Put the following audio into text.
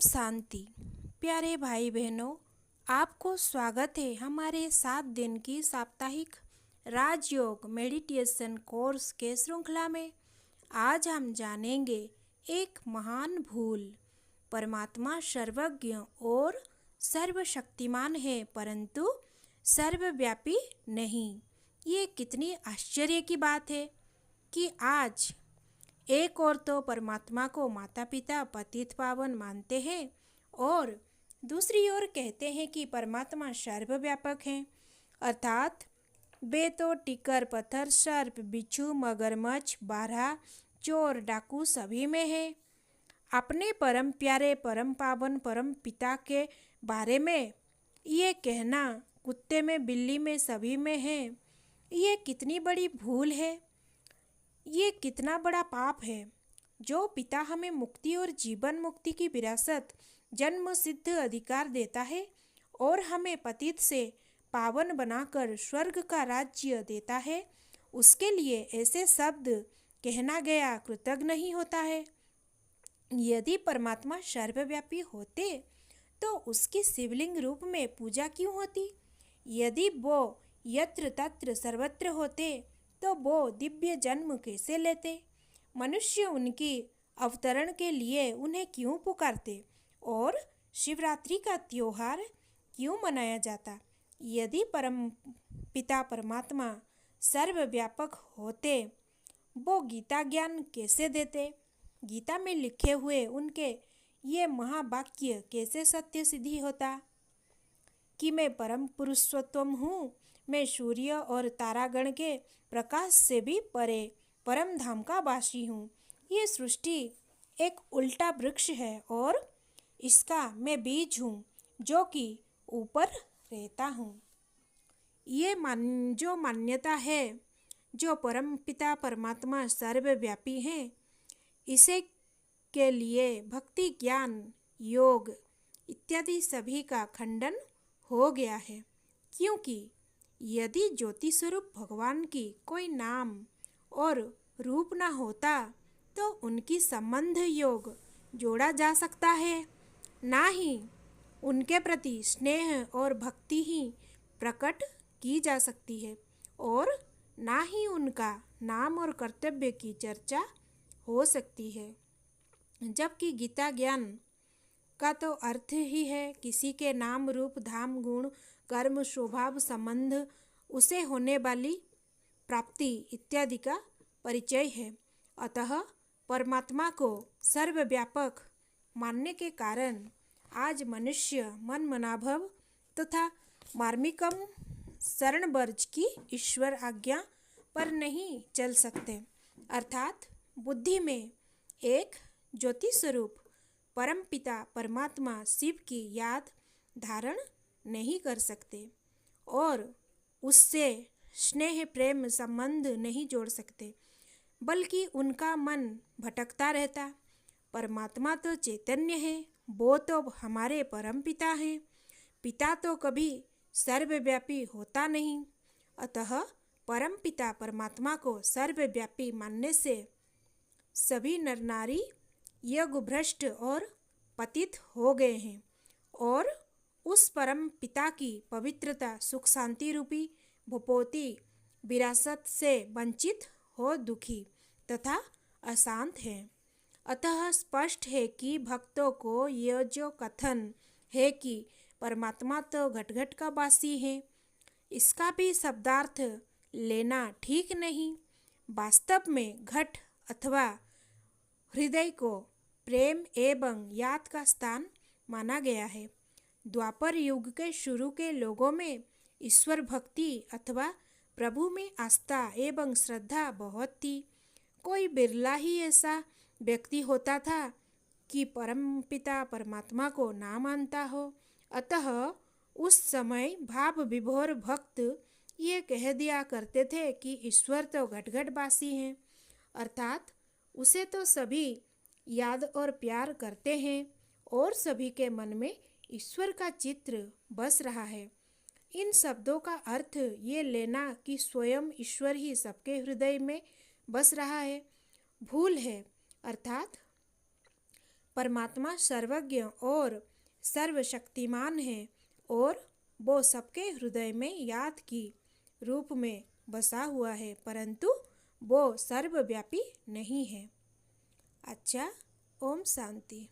शांति। प्यारे भाई बहनों, आपको स्वागत है हमारे 7 दिन की साप्ताहिक राजयोग मेडिटेशन कोर्स के श्रृंखला में। आज हम जानेंगे एक महान भूल। परमात्मा सर्वज्ञ और सर्वशक्तिमान है, परंतु सर्वव्यापी नहीं। ये कितनी आश्चर्य की बात है कि आज एक और तो परमात्मा को माता पिता पतित पावन मानते हैं और दूसरी ओर कहते हैं कि परमात्मा सर्वव्यापक हैं, अर्थात बे तो टिकर पत्थर सर्प बिच्छू मगरमच्छ बारहा चोर डाकू सभी में है। अपने परम प्यारे परम पावन परम पिता के बारे में ये कहना कुत्ते में बिल्ली में सभी में है, ये कितनी बड़ी भूल है। ये कितना बड़ा पाप है। जो पिता हमें मुक्ति और जीवन मुक्ति की विरासत जन्म सिद्ध अधिकार देता है और हमें पतित से पावन बनाकर स्वर्ग का राज्य देता है, उसके लिए ऐसे शब्द कहना गया कृतज्ञ नहीं होता है। यदि परमात्मा सर्वव्यापी होते तो उसकी शिवलिंग रूप में पूजा क्यों होती? यदि वो यत्र तत्र सर्वत्र होते तो वो दिव्य जन्म कैसे लेते? मनुष्य उनकी अवतरण के लिए उन्हें क्यों पुकारते और शिवरात्रि का त्योहार क्यों मनाया जाता? यदि परम पिता परमात्मा सर्वव्यापक होते, वो गीता ज्ञान कैसे देते? गीता में लिखे हुए उनके ये महावाक्य कैसे सत्य सिद्धि होता कि मैं परम पुरुषोत्तम हूँ, मैं सूर्य और तारागण के प्रकाश से भी परे परम धाम का वासी हूँ। ये सृष्टि एक उल्टा वृक्ष है और इसका मैं बीज हूँ जो कि ऊपर रहता हूँ। ये जो मान्यता है, जो परम पिता परमात्मा सर्वव्यापी हैं, इसे के लिए भक्ति ज्ञान योग इत्यादि सभी का खंडन हो गया है, क्योंकि यदि ज्योति स्वरूप भगवान की कोई नाम और रूप ना होता तो उनकी संबंध योग जोड़ा जा सकता है, ना ही उनके प्रति स्नेह और भक्ति ही प्रकट की जा सकती है और ना ही उनका नाम और कर्तव्य की चर्चा हो सकती है। जबकि गीता ज्ञान का तो अर्थ ही है किसी के नाम रूप धाम गुण कर्म स्वभाव संबंध उसे होने वाली प्राप्ति इत्यादि का परिचय है। अतः परमात्मा को सर्वव्यापक मानने के कारण आज मनुष्य मन मनाभव तथा मार्मिकम शरणवर्ज की ईश्वर आज्ञा पर नहीं चल सकते, अर्थात बुद्धि में एक ज्योति स्वरूप परम पिता परमात्मा शिव की याद धारण नहीं कर सकते और उससे स्नेह प्रेम संबंध नहीं जोड़ सकते, बल्कि उनका मन भटकता रहता। परमात्मा तो चैतन्य है, वो तो हमारे परम पिता हैं। पिता तो कभी सर्वव्यापी होता नहीं, अतः परम पिता परमात्मा को सर्वव्यापी मानने से सभी नर नारी योग भ्रष्ट और पतित हो गए हैं और उस परम पिता की पवित्रता सुख शांति रूपी भूपोती विरासत से वंचित हो दुखी तथा अशांत है। अतः स्पष्ट है कि भक्तों को यह जो कथन है कि परमात्मा तो घट घट का वासी है, इसका भी शब्दार्थ लेना ठीक नहीं। वास्तव में घट अथवा हृदय को प्रेम एवं याद का स्थान माना गया है। द्वापर युग के शुरू के लोगों में ईश्वर भक्ति अथवा प्रभु में आस्था एवं श्रद्धा बहुत थी। कोई बिरला ही ऐसा व्यक्ति होता था कि परम पिता परमात्मा को ना मानता हो। अतः उस समय भाव विभोर भक्त ये कह दिया करते थे कि ईश्वर तो घट घट वासी हैं, अर्थात उसे तो सभी याद और प्यार करते हैं और सभी के मन में ईश्वर का चित्र बस रहा है। इन शब्दों का अर्थ ये लेना कि स्वयं ईश्वर ही सबके हृदय में बस रहा है भूल है, अर्थात परमात्मा सर्वज्ञ और सर्वशक्तिमान है और वो सबके हृदय में याद की रूप में बसा हुआ है, परंतु वो सर्वव्यापी नहीं है। अच्छा, ओम शांति।